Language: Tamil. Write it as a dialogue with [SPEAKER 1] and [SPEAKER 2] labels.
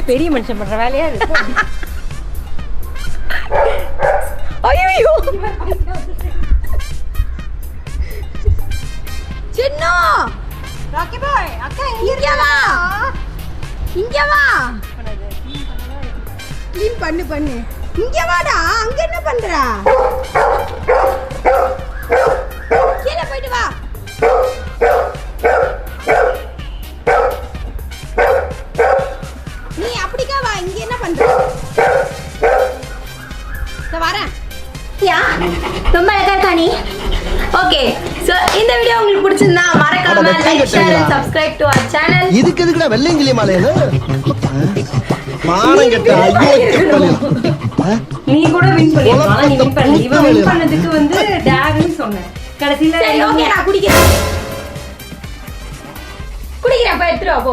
[SPEAKER 1] பெரிய மனுஷன் பண்ற வேலையா இருக்கு. ஐயோ சின்ன ராக்கி பாய் அக்கா இங்க வா, இங்க வா. க்ளீன் பண்ணு. இங்க வாடா. அங்க என்ன பண்ற? கீழ போயிட்டு வா. நீ அப்படிக்கா வா. இங்க என்ன பண்ற? வரேன்.
[SPEAKER 2] ரொம்ப அழகா இருக்கா நீ? ஓகே, சோ இந்த வீடியோ உங்களுக்கு பிடிச்சிருந்தா மறக்காம like, share and subscribe to our channel.
[SPEAKER 3] இதுக்கு எதுக்குடா வெள்ளையங்கிலி மாலையல? மானம் கெட்ட
[SPEAKER 2] நீ கூட வின் பண்ணிருக்கலாம். நீ வின் பண்ணி. இவன் வின் பண்ணதுக்கு வந்து டாக்னு சொன்னேன். கடைசில
[SPEAKER 1] சரி ஓகே நான் குடிக்கிறேன்.
[SPEAKER 2] குடிக்கிறேன். அப்ப எடுத்துட்டு வா போ.